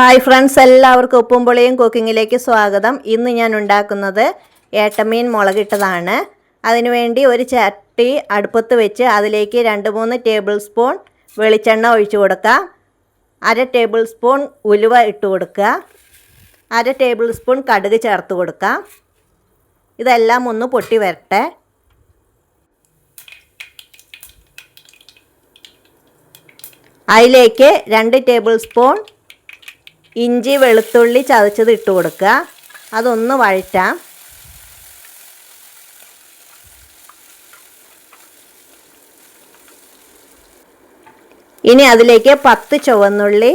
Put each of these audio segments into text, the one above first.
Hi friends, എല്ലാവർക്കും ഉപ്പും പുളിയും കുക്കിങ്ങിലേക്ക് സ്വാഗതം. ഇന്ന് ഞാൻ ഉണ്ടാക്കുന്നത് ഏട്ടമീൻ മുളകിട്ടതാണ്. അതിനുവേണ്ടി ഒരു ചട്ടി അടുപ്പത്ത് വെച്ച് അതിലേക്ക് 2-3 ടേബിൾ സ്പൂൺ വെളിച്ചെണ്ണ ഒഴിച്ചു കൊടുക്കുക. 1/2 ടേബിൾ സ്പൂൺ ഉലുവ ഇട്ട് കൊടുക്കുക. 1/2 ടേബിൾ സ്പൂൺ കടുക് ചേർത്ത് കൊടുക്കുക. ഇതെല്ലാം ഒന്ന് പൊട്ടി വരട്ടെ. അതിലേക്ക് 2 ടേബിൾ സ്പൂൺ ഇഞ്ചി വെളുത്തുള്ളി ചതച്ചത് ഇട്ട് കൊടുക്കുക. അതൊന്ന് വഴറ്റാം. ഇനി അതിലേക്ക് 10 ചുവന്നുള്ളി,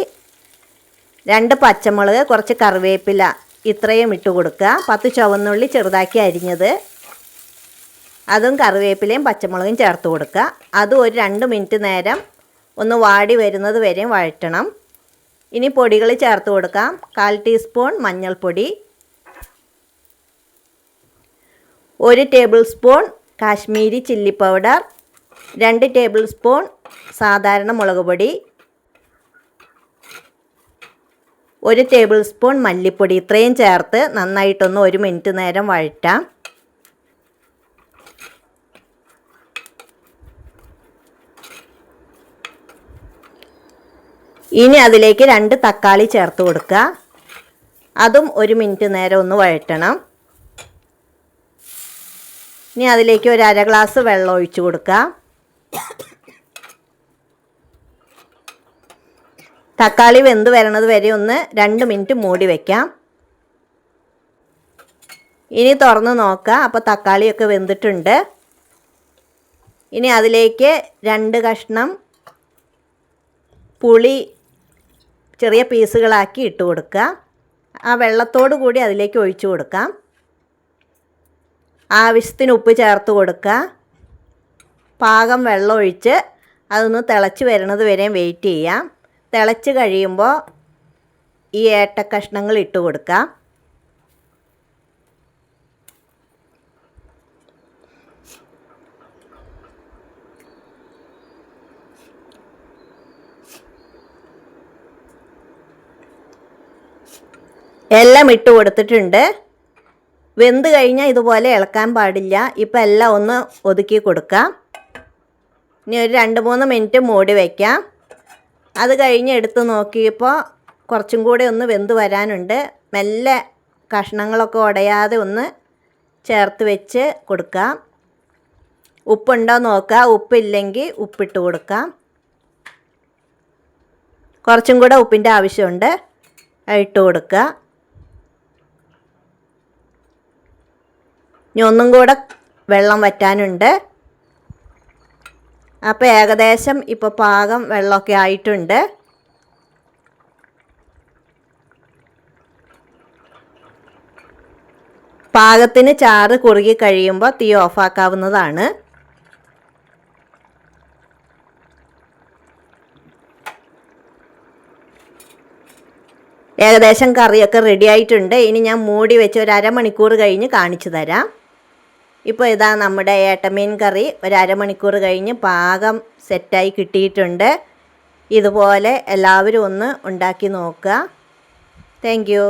2 പച്ചമുളക്, കുറച്ച് കറിവേപ്പില ഇത്രയും ഇട്ട് കൊടുക്കുക. 10 ചുവന്നുള്ളി ചെറുതാക്കി അരിഞ്ഞത്, അതും കറിവേപ്പിലയും പച്ചമുളകും ചേർത്ത് കൊടുക്കുക. അതും ഒരു 2 മിനിറ്റ് നേരം ഒന്ന് വാടി വരുന്നത് വരെയും വഴറ്റണം. ഇനി പൊടികൾ ചേർത്ത് കൊടുക്കാം. 1/4 ടീസ്പൂൺ മഞ്ഞൾപ്പൊടി, 1 table spoon Kashmiri chilli powder, 2 table spoon സാധാരണ മുളക് പൊടി, 1 ടേബിൾ സ്പൂൺ മല്ലിപ്പൊടി ഇത്രയും ചേർത്ത് നന്നായിട്ടൊന്ന് 1 മിനിറ്റ് നേരം വഴറ്റാം. ഇനി അതിലേക്ക് 2 തക്കാളി ചേർത്ത് കൊടുക്കുക. അതും 1 മിനിറ്റ് നേരം ഒന്ന് വഴറ്റണം. ഇനി അതിലേക്ക് ഒരു 1/2 ഗ്ലാസ് വെള്ളം ഒഴിച്ചു കൊടുക്കുക. തക്കാളി വെന്ത് വരണത് വരെ ഒന്ന് 2 മിനിറ്റ് മൂടി വയ്ക്കാം. ഇനി തുറന്ന് നോക്കുക. അപ്പോൾ തക്കാളിയൊക്കെ വെന്തിട്ടുണ്ട്. ഇനി അതിലേക്ക് 2 കഷ്ണം പുളി ചെറിയ പീസുകളാക്കി ഇട്ട് കൊടുക്കുക. ആ വെള്ളത്തോടു കൂടി അതിലേക്ക് ഒഴിച്ചു കൊടുക്കാം. ആവശ്യത്തിന് ഉപ്പ് ചേർത്ത് കൊടുക്കുക. പാകം വെള്ളം ഒഴിച്ച് അതൊന്ന് തിളച്ച് വരുന്നത് വരെയും വെയിറ്റ് ചെയ്യാം. തിളച്ച് കഴിയുമ്പോൾ ഈ ഏട്ടക്കഷ്ണങ്ങൾ ഇട്ട് കൊടുക്കുക. എല്ലാം ഇട്ട് കൊടുത്തിട്ടുണ്ട്. വെന്ത് കഴിഞ്ഞാൽ ഇതുപോലെ ഇളക്കാൻ പാടില്ല. ഇപ്പോൾ എല്ലാം ഒന്ന് ഒതുക്കി കൊടുക്കാം. ഇനി ഒരു 2-3 മിനിറ്റ് മൂടി വയ്ക്കാം. അത് കഴിഞ്ഞ് എടുത്ത് നോക്കിയപ്പോൾ കുറച്ചും കൂടെ ഒന്ന് വെന്ത് വരാനുണ്ട്. മെല്ലെ കഷ്ണങ്ങളൊക്കെ ഉടയാതെ ഒന്ന് ചേർത്ത് വെച്ച് കൊടുക്കാം. ഉപ്പുണ്ടോ നോക്കുക. ഉപ്പില്ലെങ്കിൽ ഉപ്പിട്ട് കൊടുക്കാം. കുറച്ചും കൂടെ ഉപ്പിൻ്റെ ആവശ്യമുണ്ട്, ഇട്ട് കൊടുക്കുക. ഇനി ഒന്നും കൂടെ വെള്ളം വറ്റാനുണ്ട്. അപ്പോൾ ഏകദേശം ഇപ്പോൾ പാകം വെള്ളമൊക്കെ ആയിട്ടുണ്ട്. പാകത്തിന് ചാറ് കുറുകി കഴിയുമ്പോൾ തീ ഓഫാക്കാവുന്നതാണ്. ഏകദേശം കറിയൊക്കെ റെഡി ആയിട്ടുണ്ട്. ഇനി ഞാൻ മൂടി വെച്ച് ഒരു 1/2 മണിക്കൂർ കഴിഞ്ഞ് കാണിച്ചു തരാം. ഇപ്പോൾ ഇതാ നമ്മുടെ ഏട്ടമീൻ കറി ഒരു 1/2 മണിക്കൂർ കഴിഞ്ഞ് പാകം സെറ്റായി കിട്ടിയിട്ടുണ്ട്. ഇതുപോലെ എല്ലാവരും ഒന്ന് ഉണ്ടാക്കി നോക്കുക. Thank you.